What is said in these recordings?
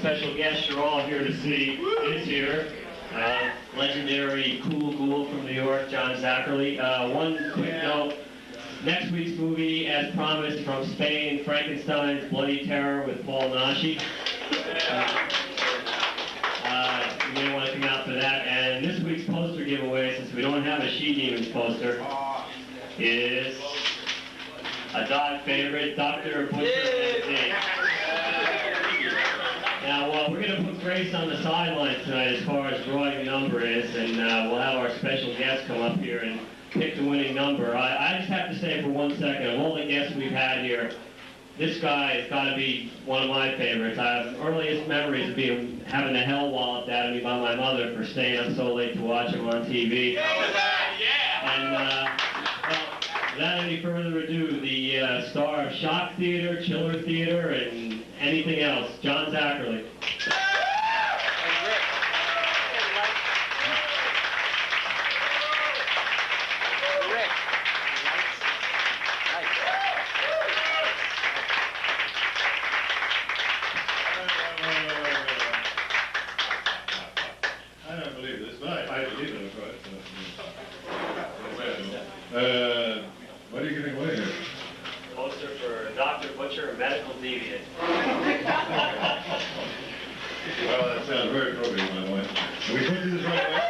special guest you're all here to see is here. Legendary cool ghoul from New York, John Zacherley. One quick note. Next week's movie, as promised, from Spain, Frankenstein's Bloody Terror with Paul Naschy. You may want to come out for that. And this week's poster giveaway, since we don't have a She-Demons poster, is a Dodd favorite, Dr. Butcher. Now, we're going to put Grace on the sidelines tonight as far as drawing the number is, and we'll have our special guest come up here and pick the winning number. I just have to say for 1 second, of all the guests we've had here, this guy has got to be one of my favorites. I have earliest memories of having the hell walloped out of me by my mother for staying up so late to watch him on TV. And well, without any further ado, the star of Shock Theater, Chiller Theater, and anything else, John Zacherley. What are you giving away here? Poster for Dr. Butcher, a medical deviant. Well, that sounds very appropriate, by the way. Are we supposed to do this right away?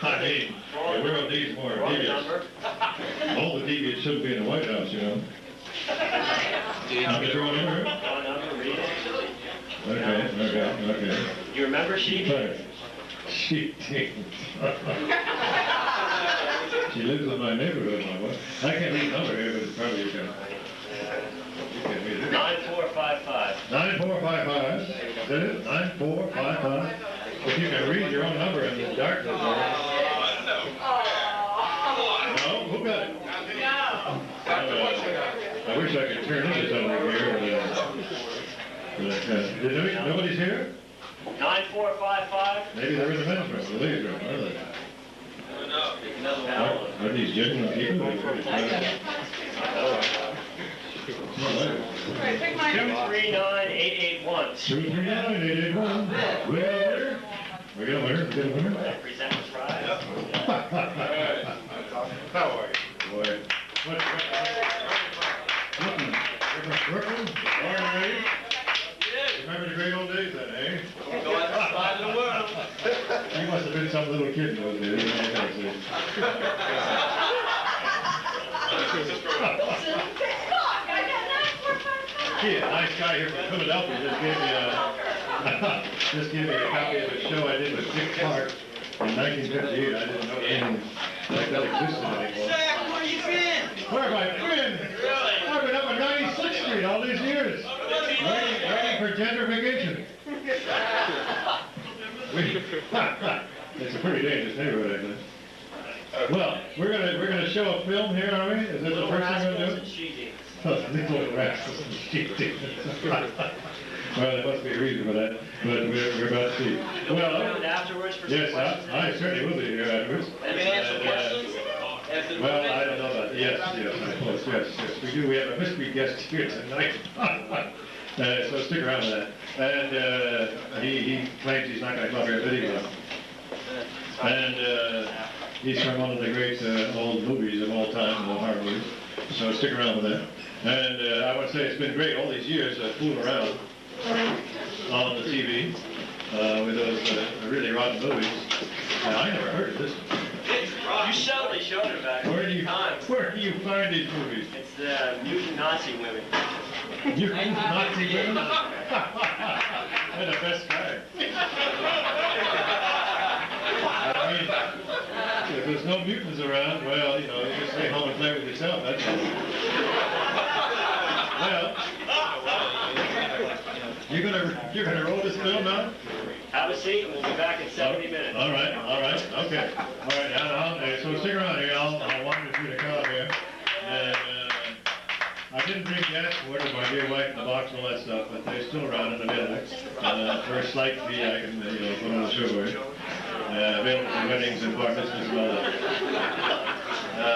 I mean, the world needs more deviants. All the deviants shouldn't be in the White House, you know. I'll get your own number. Okay. You remember She-Demons? She-Demons. She lives in my neighborhood, my wife. I can't read the number here, but it's probably you can. You can't read it. 9455. 9455. Is that it? 9455. If you can read your own number in the darkness. No? Who got it? I wish I could turn into something here. Nobody's here? 9455. Maybe they're in the men's room, the ladies' room, are they? Are these genuine people? 239881. 239881. Winner. We got a winner. We got a winner. Present the prize. How are you? Boy. Working? Ready? Remember the great old days then, eh? Go outside of the world. You must have been some little kid in those days. Gee, a nice guy here from Philadelphia just gave me a copy of a show I did with Dick Clark in 1958. I didn't know anything like that existed anymore. Jack, where you been? Where have I been? Really? I've been up on 96th Street all these years, waiting for gentrification. It's a pretty dangerous neighborhood, I think. Well, we're gonna show a film here, are we? Is that the first thing we're gonna do? Little Rascals and She-Demons. Well, there must be a reason for that, but we're about to see. Well, afterwards for yes, I certainly will be here afterwards. Answer questions? Well, I don't know about that. Yes, I suppose. Yes, we do. We have a mystery guest here tonight. So stick around with that. And he claims he's not going to come up here, but he will. And he's from one of the great old movies of all time, the horror movies. So stick around with that. And I would say it's been great all these years fooling around on the TV with those really rotten movies. I never heard of this one. You showed it back. Where do you find these movies? It's the mutant Nazi women. Mutant Nazi women? They're the best kind. I mean, if there's no mutants around, well, you know, you just stay home and play with yourself. That's all. Well, you're gonna roll this film now? Have a seat, and we'll be back in 70 minutes. All right, okay. All right, so stick around here. I'll wander through the crowd here. And I didn't bring gas water with my dear wife in the box and all that stuff, but they're still around in the middle. For a slight fee, I can put on the show here. Available for weddings and bar mitzvahs and all that.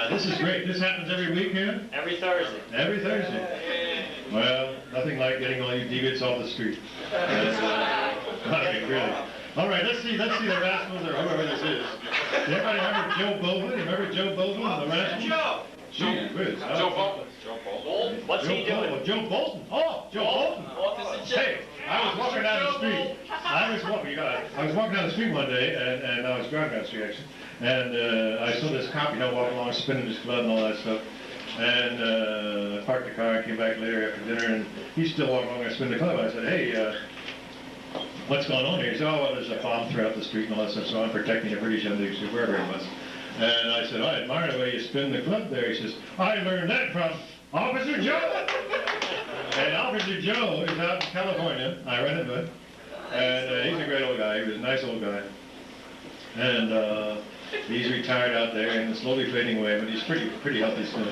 This is great. This happens every week here? Every Thursday. Every Thursday. Well, nothing like getting all you deviants off the street. I mean, really. All right, let's see the Rascals or whoever this is. Anybody remember Joe Bova? You remember Joe Bova and the Rascals? Joe Bolton. What's he doing? Joe Bolton. Oh, Joe Bolton. Hey, I was walking down the street. I was walking down the street one day, and I was driving down the street actually, and I saw this cop, walking along, spinning his club and all that stuff. And I parked the car and came back later after dinner, and he's still walking along there spinning the club. I said, hey, what's going on here? He said, oh, well, there's a bomb throughout the street and all that stuff, so I'm protecting the British embassy, wherever it was. And I said, I admire the way you spin the club there. He says, I learned that from Officer Joe. And Officer Joe is out in California. I ran into him. And he's a great old guy. He was a nice old guy. And he's retired out there and slowly fading away, but he's pretty healthy still.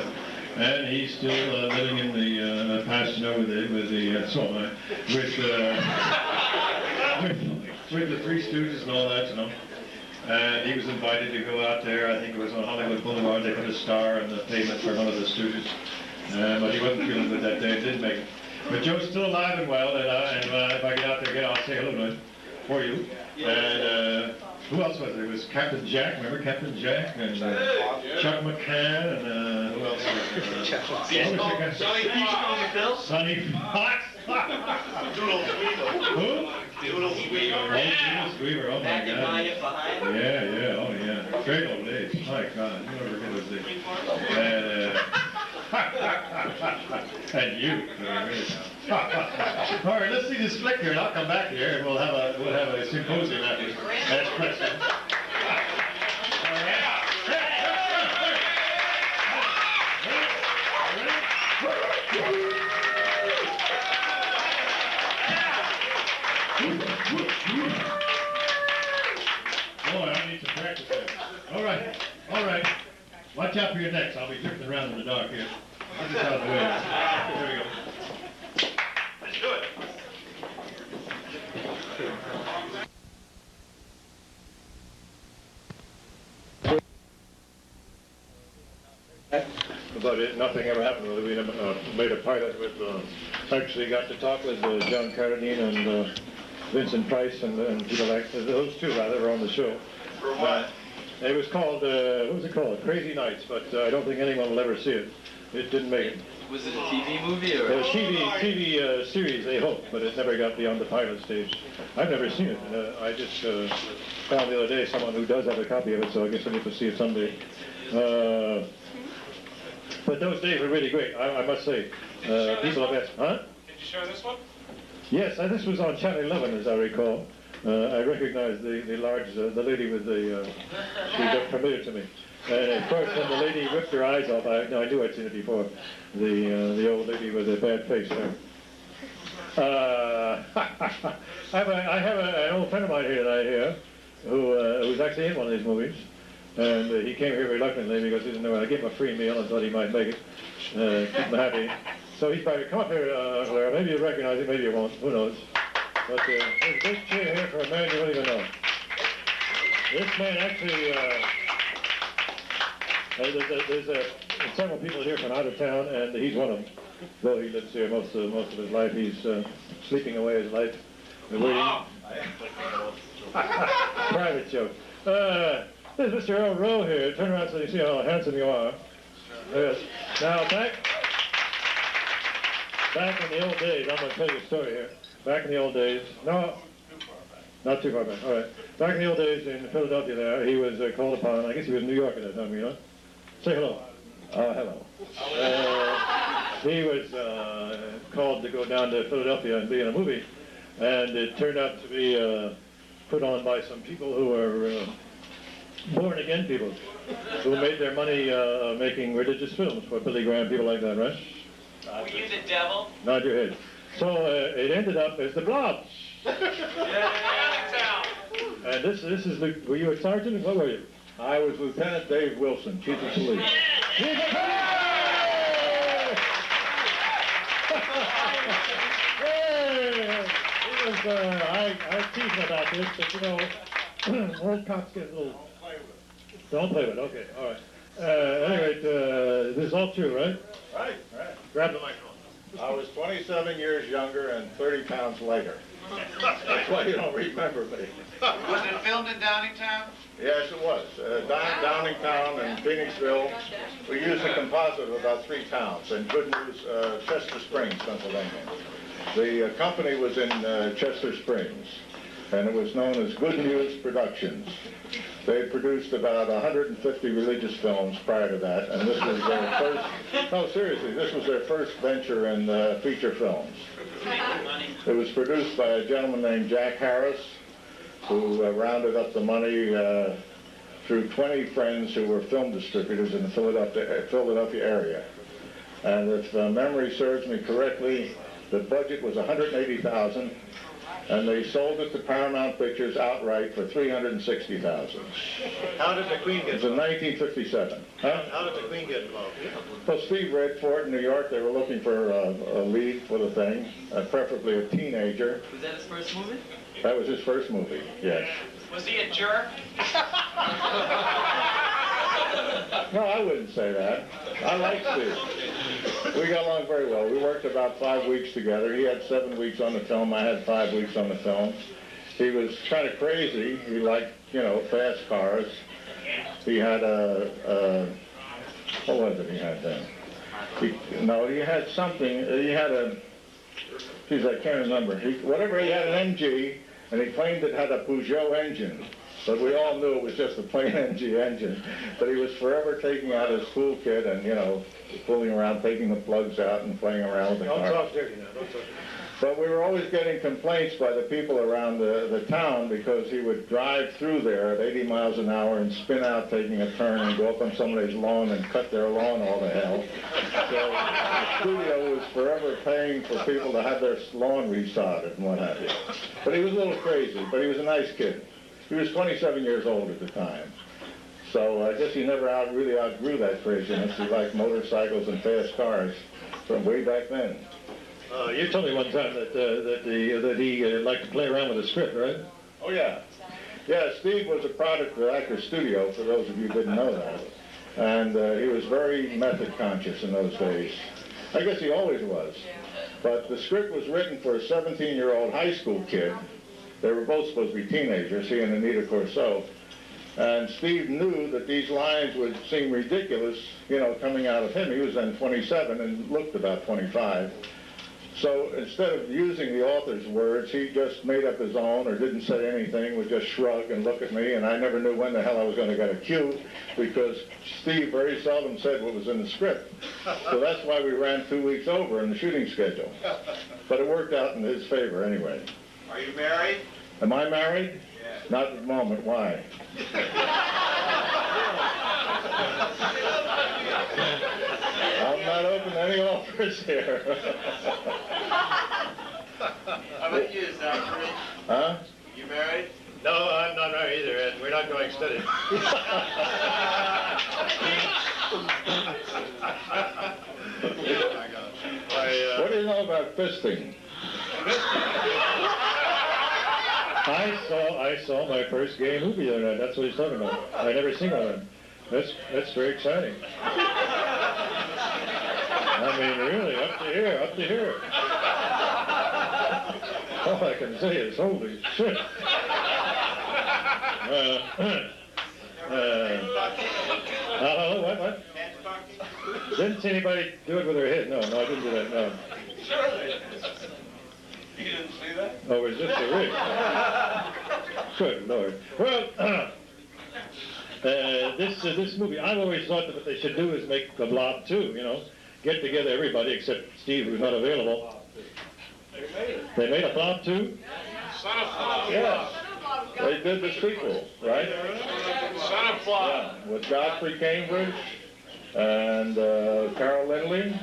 And he's still living in the pasture with the Three Stooges and all that, And he was invited to go out there. I think it was on Hollywood Boulevard. They put a star on the pavement for one of the Stooges. But he wasn't feeling good that day. Didn't make it. But Joe's still alive and well. And if I get out there again, I'll say hello to him for you. And who else was there? It was Captain Jack. Remember Captain Jack? And Chuck McCann. And who else was there? Sonny Fox. Doodle Sweever. Who? Doodle Sweever. Oh, Doodle Sweever. Oh, my God. Yeah. Oh, yeah. Great old days. My God. You never forget those days. And you. All right, let's see this flick here, and I'll come back here, and we'll have a symposium after. Ask questions. Boy, I need to practice that. All right. Watch out for your necks. I'll be drifting around in the dark here. I'll just out of the way. There we go. Let's do it. About it, nothing ever happened. We made a pilot with, actually got to talk with John Carradine and Vincent Price and people like those two rather were on the show. For what? It was called, what was it called? Crazy Nights, but I don't think anyone will ever see it. It didn't make it. Was it a TV movie or? A TV series, they hoped, but it never got beyond the pilot stage. I've never seen it. I just found the other day someone who does have a copy of it, so I guess I need to see it someday. But those days were really great, I must say. People have asked, huh? Did you show this one? Yes, this was on Channel 11, as I recall. I recognized the large, the lady with the, she looked familiar to me. And of course, when the lady ripped her eyes off, I knew I'd seen it before. The old lady with a bad face there. I have an old friend of mine here tonight here, who was actually in one of these movies. And he came here reluctantly because he didn't know. I gave him a free meal and thought he might make it, keep him happy. So he's probably come up here, Claire. Maybe you'll recognize him, maybe you won't. Who knows? But there's a big cheer here for a man you don't even know. This man actually, there's several people here from out of town, and he's one of them. Though he lives here most of his life, he's sleeping away his life. Private joke. There's Mr. Earl Rowe here. Turn around so you see how handsome you are. Yes. Now, back in the old days, I'm going to tell you a story here. Back in the old days, no, not too far back, all right. Back in the old days in Philadelphia there, he was called upon, I guess he was in New York at that time, Say hello. Hello. He was called to go down to Philadelphia and be in a movie, and it turned out to be put on by some people who were born-again people, who made their money making religious films for Billy Graham, people like that, right? Were you the devil? Nod your head. So it ended up as the Blob. And this is the, were you a sergeant? What were you? I was Lieutenant Dave Wilson, Chief of Police. Chief of I teased him about this, but old cops get a little... Don't play with it, okay, all right. Anyway, this is all true, right? Right. Grab the microphone. I was 27 years younger and 30 pounds lighter. That's why you don't remember me. Was it filmed in Downingtown? Yes, it was. Downingtown and Phoenixville. We used a composite of about 3 towns. And good news, Chester Springs, Pennsylvania. The company was in Chester Springs, and it was known as Good News Productions. They had produced about 150 religious films prior to that, and this was their first, no seriously, this was their first venture in feature films. It was produced by a gentleman named Jack Harris, who rounded up the money through 20 friends who were film distributors in the Philadelphia area. And if memory serves me correctly, the budget was $180,000, and they sold it to Paramount Pictures outright for $360,000. How did the Queen It get was in involved? 1957. Huh? How did the Queen get involved? Well, Steve read for it in New York. They were looking for a lead for the thing, preferably a teenager. Was that his first movie? That was his first movie, yes. Was he a jerk? No, I wouldn't say that. I like Steve. We got along very well. We worked about 5 weeks together. He had 7 weeks on the film. I had 5 weeks on the film. He was kind of crazy. He liked, fast cars. He had what was it he had then? He had something. He had geez, I can't remember. Whatever, he had an MG, and he claimed it had a Peugeot engine. But we all knew it was just a plain MG engine. But he was forever taking out his tool kit and, fooling around, taking the plugs out and playing around with the car. Don't talk dirty now, don't talk dirty. But we were always getting complaints by the people around the town because he would drive through there at 80 miles an hour and spin out taking a turn and go up on somebody's lawn and cut their lawn all to hell. So the studio was forever paying for people to have their lawn resodded and what have you. But he was a little crazy, but he was a nice kid. He was 27 years old at the time. So I guess he never really outgrew that craziness. He liked motorcycles and fast cars from way back then. You told me one time that he liked to play around with the script, right? Oh, yeah. Yeah, Steve was a product of Actors Studio, for those of you who didn't know that. And he was very method conscious in those days. I guess he always was. But the script was written for a 17-year-old high school kid. They were both supposed to be teenagers, he and Anita Corso. And Steve knew that these lines would seem ridiculous, coming out of him. He was then 27 and looked about 25. So instead of using the author's words, he just made up his own or didn't say anything, would just shrug and look at me, and I never knew when the hell I was going to get a cue because Steve very seldom said what was in the script. So that's why we ran 2 weeks over in the shooting schedule. But it worked out in his favor anyway. Are you married? Am I married? Yes. Not at the moment. Why? I'm not open to any offers here. How about you, Zacherley? Huh? You married? No, I'm not married either, Ed. We're not going steady. What do you know about fisting? I saw my first gay movie the other night. That's what he's talking about. I never seen one of them. That's very exciting. I mean, really, up to here. All I can say is, holy shit. What? Didn't see anybody do it with their head. No, I didn't do that, no. Surely. You didn't see that? Oh, was this the rig? Good Lord. Well, this movie, I've always thought that what they should do is make the Blob 2, get together everybody except Steve, who's not available. They made a Blob 2? Son of Blob. Yes. They did the sequel, right? Son of Blob. Yeah, with Godfrey Cambridge and Carol Lindley.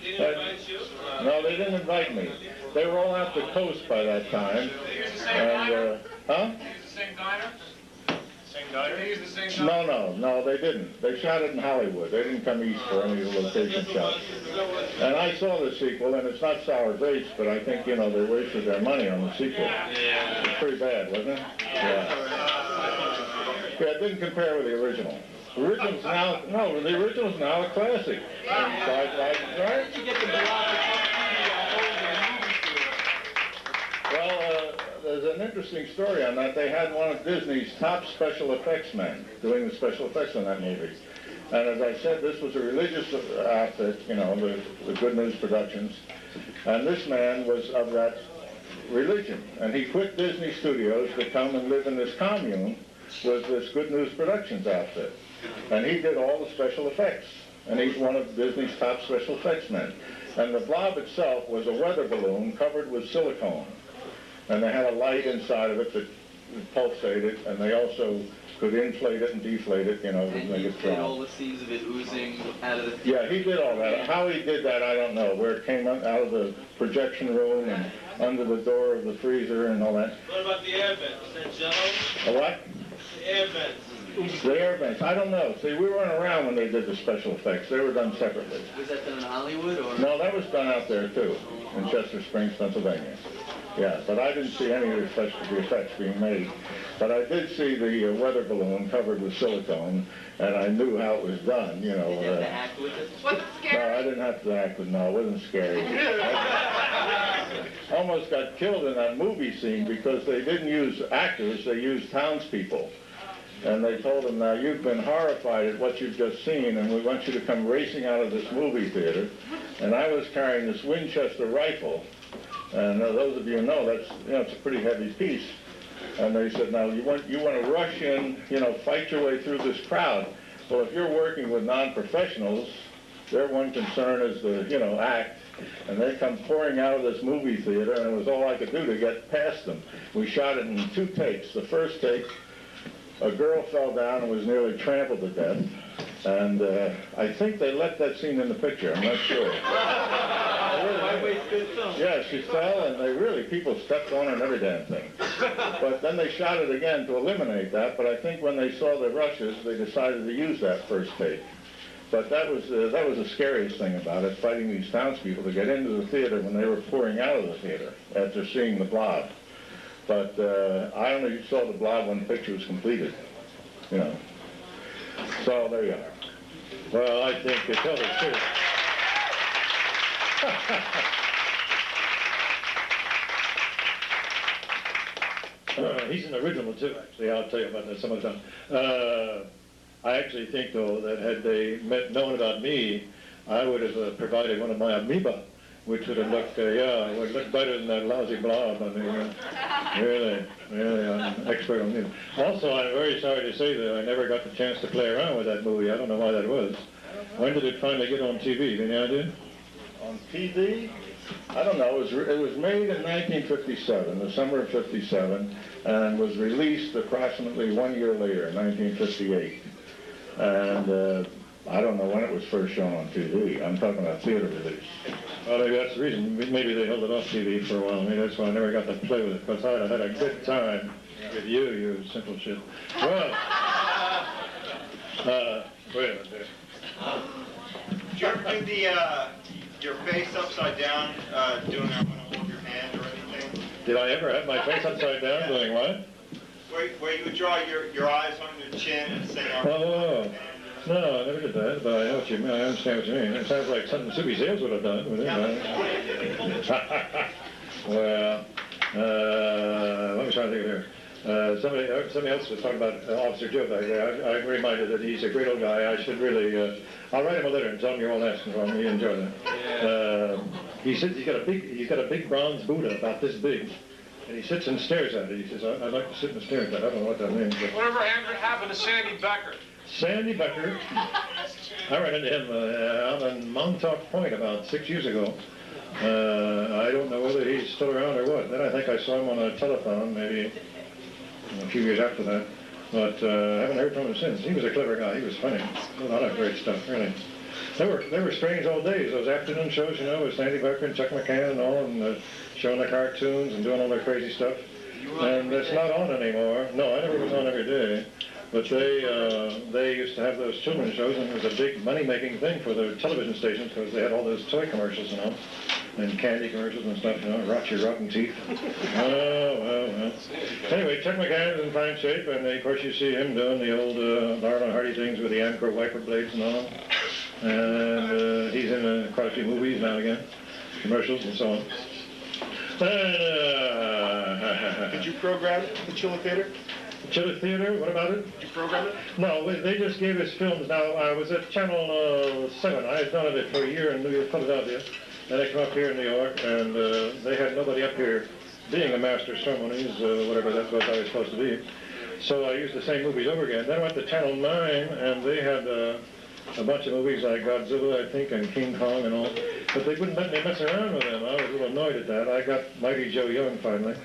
He didn't invite you? No, they didn't invite me. They were all out the coast by that time. They use the same diner? Huh? They use the same diner? Same diner? They use the same diner? No, they didn't. They shot it in Hollywood. They didn't come east for any of the location shots. And I saw the sequel, and it's not sour grapes, but I think, they wasted their money on the sequel. Yeah. It's pretty bad, wasn't it? Yeah. Yeah, it didn't compare with the original. The original's now a classic. Right? Where did you get the Blob? an interesting story on that. They had one of Disney's top special effects men doing the special effects on that movie. And as I said, this was a religious outfit, you know, the Good News Productions. And this man was of that religion. And he quit Disney Studios to come and live in this commune with this Good News Productions outfit. And he did all the special effects. And he's one of Disney's top special effects men. And the blob itself was a weather balloon covered with silicone. And they had a light inside of it that pulsated, and they also could inflate it and deflate it, you know, to make it strong. And all the scenes of it oozing out of the... Yeah, he did all that. How he did that, I don't know. Where it came out of the projection room and under the door of the freezer and all that. What about the air vents? Is that jello? A what? The air vents. The air vents. I don't know. See, we weren't around when they did the special effects. They were done separately. Was that done in Hollywood, or...? No, that was done out there, too, in Chester Springs, Pennsylvania. Yeah, but I didn't see any of the special effects being made. But I did see the weather balloon covered with silicone, and I knew how it was done, you know. Did you have to act with it? Was it scary? No, I didn't have to act with, no, it wasn't scary. I almost got killed in that movie scene because they didn't use actors, they used townspeople. And they told them, now you've been horrified at what you've just seen, and we want you to come racing out of this movie theater. And I was carrying this Winchester rifle. And those of you who know, that's, you know, it's a pretty heavy piece. And they said, now you want to rush in, you know, fight your way through this crowd. Well, if you're working with non-professionals, their one concern is the, you know, act. And they come pouring out of this movie theater, and it was all I could do to get past them. We shot it in 2 takes. The first take, a girl fell down and was nearly trampled to death. And I think they left that scene in the picture. I'm not sure. Yeah, she fell, and they really, people stepped on her and every damn thing. But then they shot it again to eliminate that, but I think when they saw the rushes, they decided to use that first take. But that was the scariest thing about it, fighting these townspeople to get into the theater when they were pouring out of the theater after seeing the blob. But I only saw the blob when the picture was completed, you know. So there you are. Well, I think to tell the truth. He's an original too, actually. I'll tell you about that some other time. I actually think, though, that had they known about me, I would have provided one of my amoeba, which would have looked, it would look better than that lousy blob. I mean, really, I'm an expert on it. Also, I'm very sorry to say that I never got the chance to play around with that movie. I don't know why that was. When did it finally get on TV? Any idea? On TV? I don't know. It was made in 1957, the summer of 57, and was released approximately 1 year later, 1958. And I don't know when it was first shown on TV. I'm talking about theater release. Well, maybe that's the reason. Maybe they held it off TV for a while. Maybe that's why I never got to play with it, because I had a good time with you simple shit. Well, wait a minute there. Did you ever do your face upside down, doing that when I hold your hand or anything? Did I ever have my face upside down doing what? Where you would draw your eyes on your chin and say, Oh, no, I never did that, but I know what you mean. I understand what you mean. It sounds like something Subi Sales would have done, wouldn't it? Well, let me try to think of here. Somebody else was talking about Officer Joe back there. I'm reminded that he's a great old guy. I should really, I'll write him a letter and tell him you're all asking for him. He enjoy that. He says he's got a big bronze Buddha about this big. And he sits and stares at it. He says, I'd like to sit and stare at that. I don't know what that means. But... Whatever happened to Sandy Becker? Sandy Becker. I ran into him out on Montauk Point about 6 years ago. I don't know whether he's still around or what. Then I think I saw him on a telephone maybe a few years after that. But I haven't heard from him since. He was a clever guy. He was funny. A lot of great stuff, really. They were strange old days, those afternoon shows, you know, with Sandy Becker and Chuck McCann and all, and showing the cartoons and doing all their crazy stuff. And it's not on anymore. No, I never was on every day. But they used to have those children's shows, and it was a big money-making thing for the television stations because they had all those toy commercials, you know, and candy commercials and stuff, you know, rot your rotten teeth. Well. Anyway, Chuck McCann is in fine shape, and of course you see him doing the old Laurel and Hardy things with the Amcor wiper blades and all. And he's in quite a few movies now and again, commercials and so on. Did you program the Chiller Theater? Chiller Theater, what about it? Did you program it? No, they just gave us films. Now, I was at Channel 7. I had done it for a year in New York, Philadelphia. Then I came up here in New York, and they had nobody up here being a master of ceremonies, whatever that was I was supposed to be. So I used the same movies over again. Then I went to Channel 9, and they had a bunch of movies like Godzilla, I think, and King Kong and all. But they wouldn't let me mess around with them. I was a little annoyed at that. I got Mighty Joe Young finally.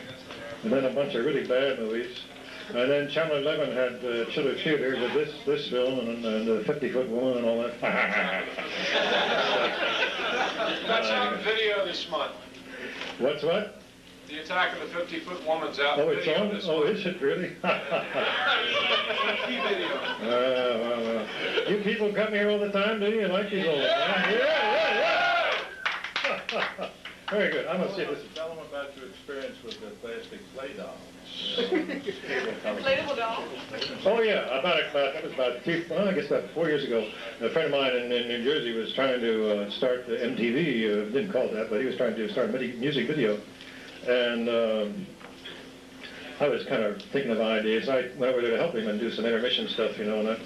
And then a bunch of really bad movies. And then Channel 11 had Chiller Theater with this film and the 50-Foot Woman and all that. That's on video this month. What's what? The Attack of the 50-Foot Woman's out Oh, on it's video on? this Oh, month. is it really? Key video. Well. You people come here all the time, do you? You like these all the time? Yeah. Very good. I'm going to see this. Tell them about your experience with the plastic play dolls. Inflatable doll. Oh yeah, that was about 4 years ago. A friend of mine in New Jersey was trying to start the MTV. Didn't call it that, but he was trying to start music video, and I was kind of thinking of ideas. I went over there to help him and do some intermission stuff, you know, and that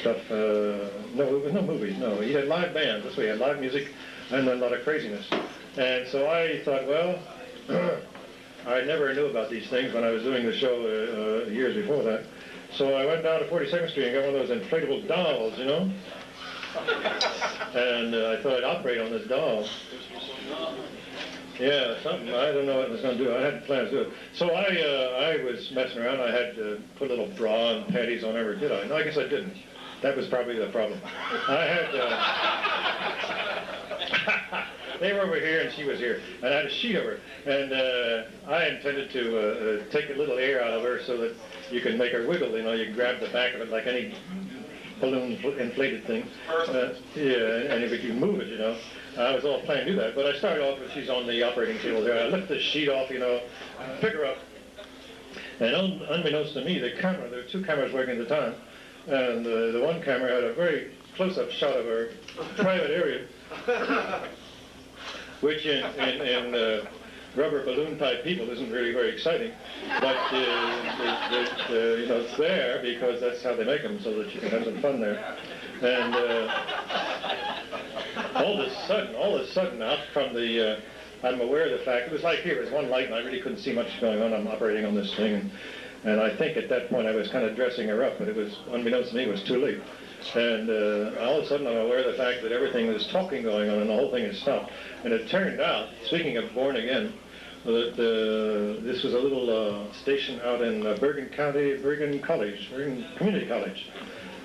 stuff. No movies. No, he had live bands. That's what he had, live music, and a lot of craziness. And so I thought, well. I never knew about these things when I was doing the show years before that. So I went down to 42nd Street and got one of those inflatable dolls, you know? And I thought I'd operate on this doll. Yeah, something. I don't know what I was going to do. I had plans to do it. So I was messing around. I had to put a little bra and panties on her, did I? No, I guess I didn't. That was probably the problem. I had... They were over here and she was here, and I had a sheet over, and I intended to take a little air out of her so that you can make her wiggle. You know, you grab the back of it like any balloon inflated thing. Yeah, and if you move it, you know. I was all planning to do that, but I started off with she's on the operating table there. I lift the sheet off, you know, pick her up, and unbeknownst to me, the camera, there were two cameras working at the time, and the one camera had a very close-up shot of her private area. Which in rubber balloon type people isn't really very exciting, but you know, it's there because that's how they make them, so that you can have some fun there. And all of a sudden, out from the, I'm aware of the fact, it was like here, there was one light and I really couldn't see much going on. I'm operating on this thing, and I think at that point I was kind of dressing her up, but it was, unbeknownst to me, it was too late. And all of a sudden I'm aware of the fact that everything was talking going on and the whole thing had stopped. And it turned out, speaking of Born Again, that this was a little station out in Bergen County, Bergen Community College.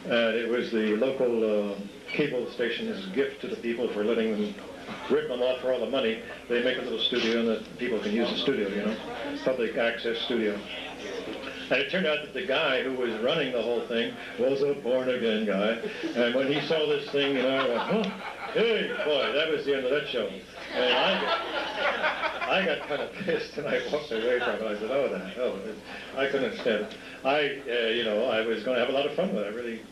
And it was the local cable station's gift to the people for letting them rip them off for all the money. They make a little studio and the people can use the studio, you know, public access studio. And it turned out that the guy who was running the whole thing was a born-again guy. And when he saw this thing, you know, I went, oh, hey, boy, that was the end of that show. And I got kind of pissed, and I walked away from it. I said, oh, the hell. I couldn't stand it. You know, I was going to have a lot of fun with it. I really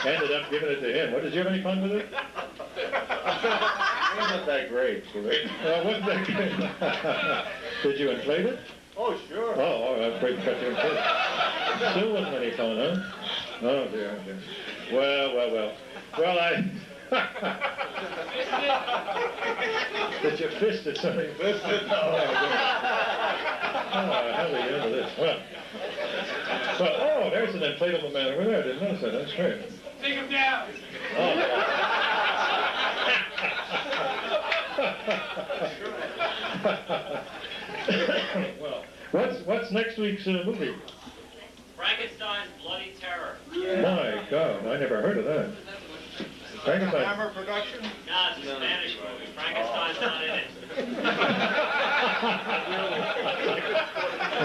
ended up giving it to him. What, did you have any fun with it? It wasn't that great, Wasn't that great? Did you inflate it? Oh, sure. Oh, I was afraid to cut you in two. Still wasn't any fun, huh? Oh, dear, oh, dear. Well. Well, Did you fist it, something? Fist it? Oh, how do we get into this? Well, there's an inflatable man over there. I didn't notice that. That's great. Take him down. Oh. Well, what's next week's movie? Frankenstein's Bloody Terror. My God, I never heard of that. Frankenstein. Hammer production? No, it's a Spanish movie. Frankenstein's not in it.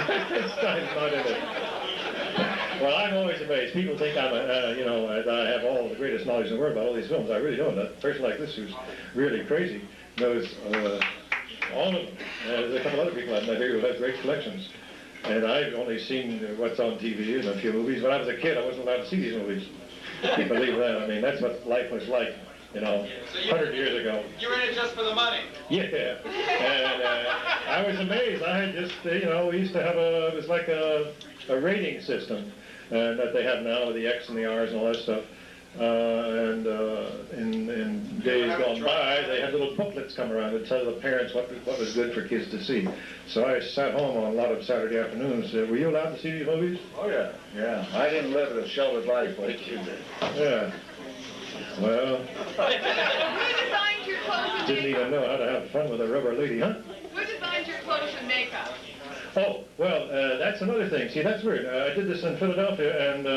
Frankenstein's not in it. Well, I'm always amazed. People think I'm you know, I have all the greatest knowledge in the world about all these films. I really don't. A person like this who's really crazy knows all of them. There's a couple other people I've met here who have great collections. And I've only seen what's on TV and a few movies. When I was a kid, I wasn't allowed to see these movies. Can you believe that? I mean, that's what life was like, you know, 100 years ago. You were in it just for the money. Yeah. And I I was amazed. I had just, we used to have it was like a rating system that they have now with the X and the R's and all that stuff. And in days gone by, they had little booklets come around that tell the parents what was good for kids to see. So I sat home on a lot of Saturday afternoons. Were you allowed to see these movies? Oh, yeah, yeah. I didn't live a sheltered life like you did. Yeah. Well, Who designed your clothes and didn't even know how to have fun with a rubber lady, huh? Who designed your clothes and makeup? Oh, well, that's another thing. See, that's weird. I did this in Philadelphia, and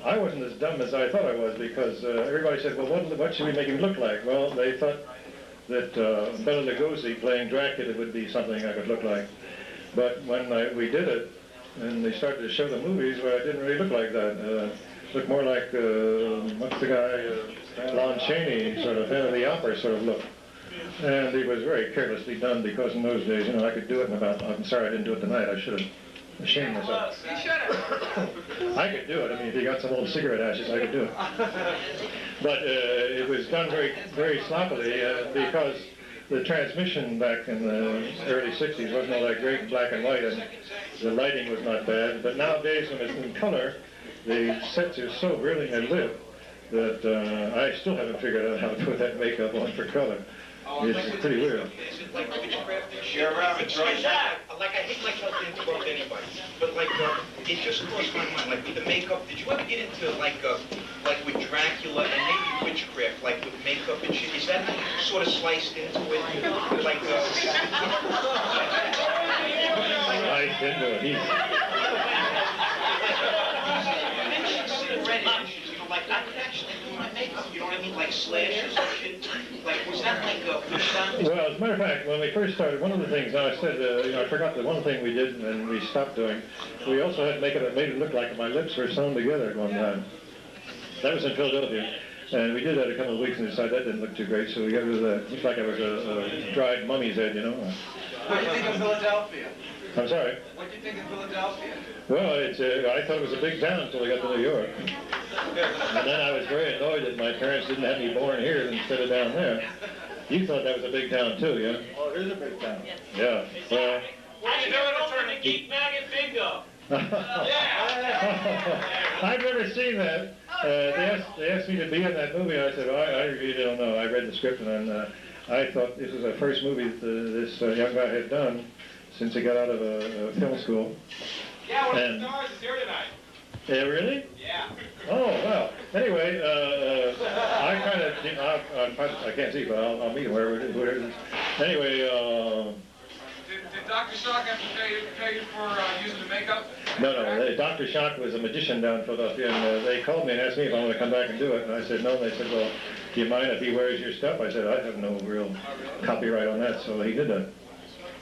I wasn't as dumb as I thought I was, because everybody said, well, what should we make him look like? Well, they thought that Bela Lugosi playing Dracula would be something I could look like. But when we did it, and they started to show the movies, well, I didn't really look like that. Looked more like, what's the guy, Lon Chaney, sort of, Phantom of the Opera sort of look. And it was very carelessly done, because in those days, I could do it in about, I'm sorry I didn't do it tonight, I should have. Ashamed myself. You should have. I could do it. I mean, if you got some old cigarette ashes, I could do it. But it was done very, very sloppily because the transmission back in the early 60s wasn't all that great in black and white, and the lighting was not bad. But nowadays, when it's in color, the sets are so brilliantly lit that I still haven't figured out how to put that makeup on for color. It's pretty weird. Is it like witchcraft? You're around Like, I hate myself to interrupt anybody, but like, it just crossed my mind, like with the makeup, did you ever get into like with Dracula and maybe witchcraft, like with makeup and shit? Is that how you sort of sliced into it? Like, I didn't do it. like, I could actually do my makeup, you know what I mean? Like slashes and shit. Like, was that like a push down? Well, as a matter of fact, when we first started, one of the things I said, I forgot that one thing we did and we stopped doing, we also had makeup that made it look like my lips were sewn together at one time. That was in Philadelphia. And we did that a couple of weeks and decided that didn't look too great, so we got rid of that. Looked like I was a dried mummy's head, What do you think of Philadelphia? I'm sorry? What do you think of Philadelphia? Well, I thought it was a big town until I got to New York. And then I was very annoyed that my parents didn't have me born here instead of down there. You thought that was a big town too, yeah? Oh, it is a big town. Yeah. Well, What are you doing, attorney? Geek Maggot Bingo. I've never seen that. They asked me to be in that movie. I said, I really don't know. I read the script, and I thought this was the first movie that this young guy had done since he got out of a film school. Yeah, one of the stars is here tonight. Yeah, really? Yeah. Oh, well. Anyway, I kind of, I can't see, but I'll meet him wherever it is. Anyway, Did Dr. Shock have to pay you for using the makeup? no, Dr. Shock was a magician down in Philadelphia, and they called me and asked me if I wanted to come back and do it, and I said no, and they said, well, do you mind if he wears your stuff? I said, I have no real copyright on that, so he did that.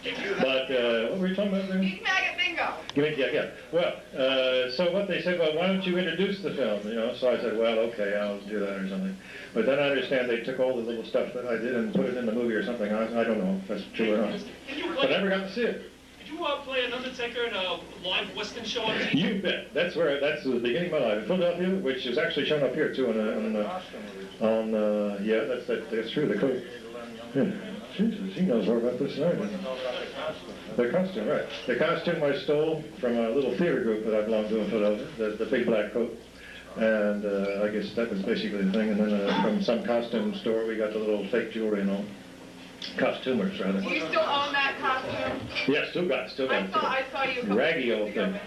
But, what were you talking about there? Geek Maggot Bingo. Yeah. Well, so what they said, well, why don't you introduce the film, So I said, well, okay, I'll do that or something. But then I understand they took all the little stuff that I did and put it in the movie or something. I don't know if that's true or not. But I never got to see it. Did you play an Undertaker in a live Western show on TV? You bet. That's the beginning of my life. In Philadelphia, which is actually shown up here, too, yeah, that's true, the coat. Yeah. Jesus, he knows more about this than I do. The costume, right. The costume I stole from a little theater group that I belonged to in Philadelphia, the big black coat. And I guess that was basically the thing. And then from some costume store, we got the little fake jewelry and all. Costumers, rather. Do you still own that costume? Yeah, still got it. I saw you. Raggy old thing.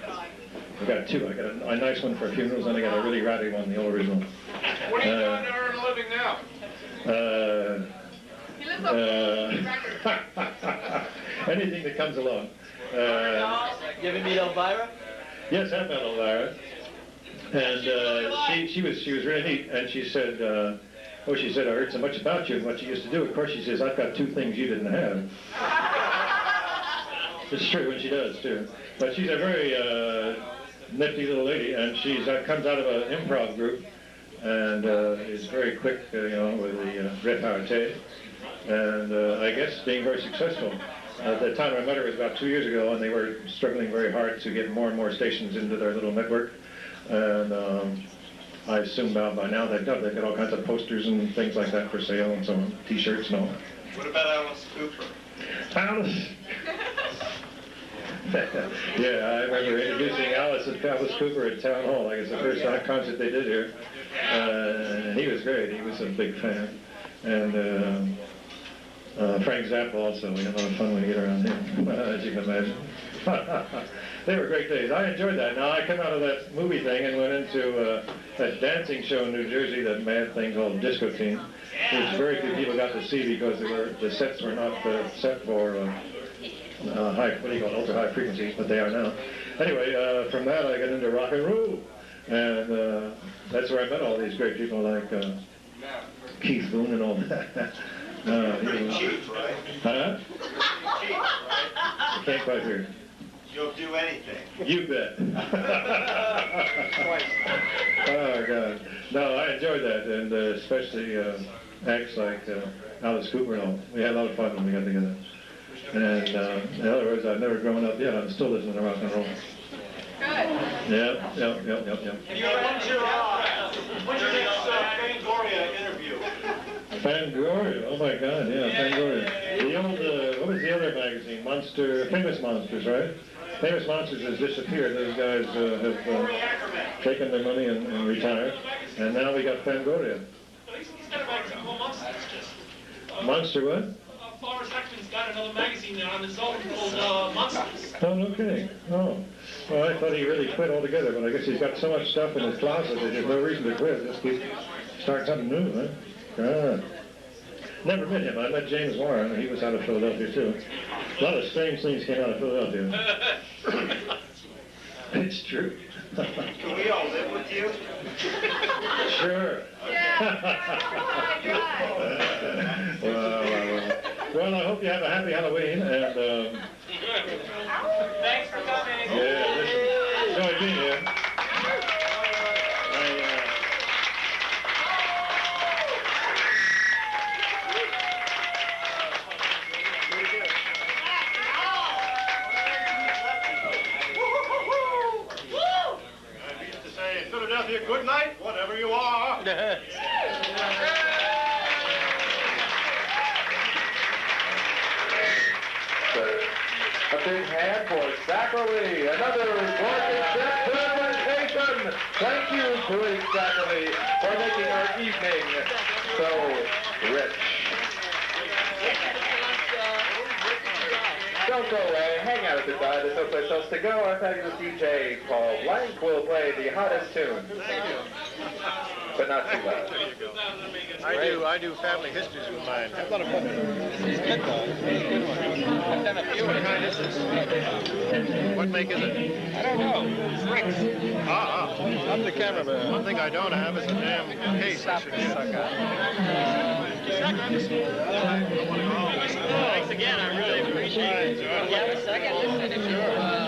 I got two. I got a nice one for funerals, and I got a really ratty one, the old original. What are you doing to earn a living now? Anything that comes along. You ever meet Elvira? Yes, I've met Elvira. And she was really neat. And she said, she said, I heard so much about you and what you used to do. Of course, she says, I've got two things you didn't have. It's true, and she does, too. But she's a very nifty little lady, and she comes out of an improv group and is very quick, with the repartee. And I guess being very successful. At the time I met her was about 2 years ago, and they were struggling very hard to get more and more stations into their little network. And I assume by now they've got all kinds of posters and things like that for sale and some T-shirts and all. What about Alice Cooper? Alice? Yeah, I remember introducing Alice Cooper at Town Hall. I guess the first concert they did here. And he was great. He was a big fan. And Frank Zappa also. We had a lot of fun when we get around him, as you can imagine. They were great days. I enjoyed that. Now, I came out of that movie thing and went into that dancing show in New Jersey, that mad thing called Disco Team, which very few people got to see because the sets were not set for ultra high frequencies, but they are now. Anyway, from that I got into rock and roll, and that's where I met all these great people like Keith Boone and all that. Cheap, right? Huh? Cheap, right? I can't quite hear. You'll do anything. You bet. Oh, God. No, I enjoyed that, and especially acts like Alice Cooper and all. We had a lot of fun when we got together. And in other words, I've never grown up yet. I'm still listening to rock and roll. Good. Yep. And when's your next Fangoria interview? Fangoria, oh my God, yeah, Fangoria. The old, what was the other magazine? Famous Monsters, right? Famous Monsters has disappeared. Those guys have taken their money and retired. And now we got Fangoria. He's got a magazine called Monsters, just. Monster what? Forrest Heckman's got another magazine on his own called Monsters. Oh, no kidding. Oh. Well, I thought he really quit altogether, but I guess he's got so much stuff in his closet that there's no reason to quit. Just start something new, huh? God. Never met him. I met James Warren. He was out of Philadelphia, too. A lot of strange things came out of Philadelphia. It's true. Can we all live with you? Sure. Well, I hope you have a happy Halloween, and Thanks for coming. yeah, listen, enjoy being here. I used to say, Philadelphia, good night, whatever you are. A big hand for Zacherley, another orchestra presentation. Thank you, Police Zacherley, for making our evening so rich. Don't go away, hang out at the bar, there's no place else to go. Our fabulous DJ, Paul Blank, will play the hottest tune. But not too loud. I do family histories with mine. Have a lot of fun. It's good though. It's a good one. I've done a few. What kind is this? What make is it? I don't know. Bricks. I'm the cameraman. One thing I don't have is a damn case. Stop it, sucker. Thanks again. I really appreciate it. You have a second? Sure.